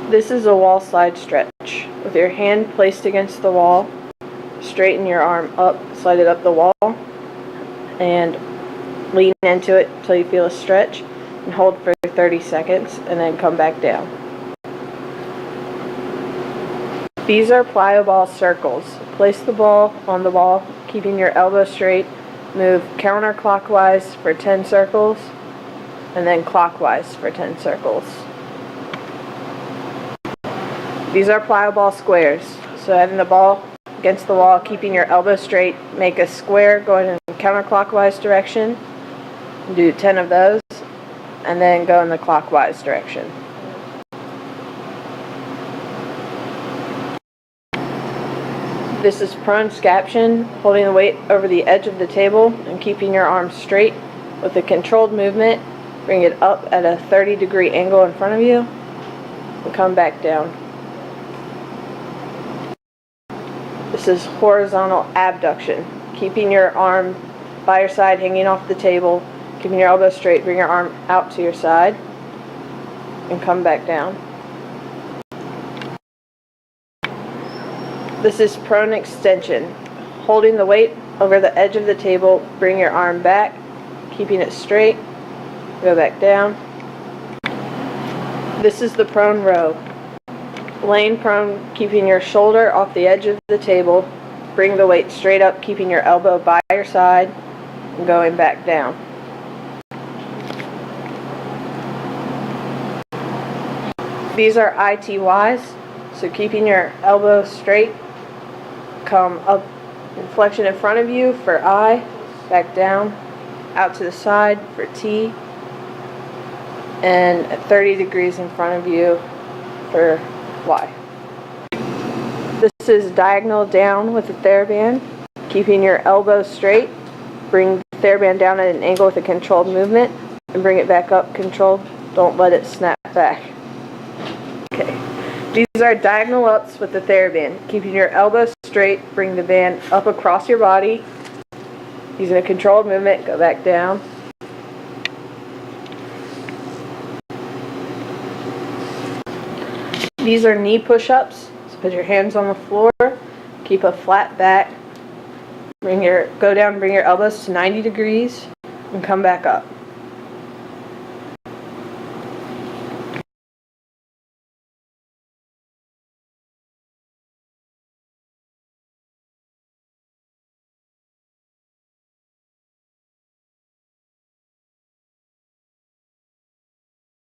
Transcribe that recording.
This is a wall slide stretch. With your hand placed against the wall, straighten your arm up, slide it up the wall, and lean into it until you feel a stretch, and hold for 30 seconds, and then come back down. These are plyo ball circles. Place the ball on the wall, keeping your elbow straight. Move counterclockwise for 10 circles, and then clockwise for 10 circles. These are plyo ball squares. So having the ball against the wall, keeping your elbow straight, make a square going in the counterclockwise direction. Do 10 of those, and then go in the clockwise direction. This is prone scaption, holding the weight over the edge of the table and keeping your arms straight. With a controlled movement, bring it up at a 30-degree angle in front of you and come back down. This is horizontal abduction, keeping your arm by your side hanging off the table, keeping your elbow straight, bring your arm out to your side and come back down. This is prone extension, holding the weight over the edge of the table, bring your arm back, keeping it straight, go back down. This is the prone row. Laying prone, keeping your shoulder off the edge of the table, bring the weight straight up, keeping your elbow by your side, and going back down. These are ITYs, so keeping your elbow straight, come up in flexion in front of you for I, back down, out to the side for T, and at 30 degrees in front of you for Y. This is diagonal down with the TheraBand, keeping your elbow straight, bring the TheraBand down at an angle with a controlled movement, and bring it back up controlled, don't let it snap back. Okay. These are diagonal ups with the TheraBand, keeping your elbow straight, bring the band up across your body, using a controlled movement, go back down. These are knee push-ups, so put your hands on the floor, keep a flat back, go down, bring your elbows to 90 degrees, and come back up.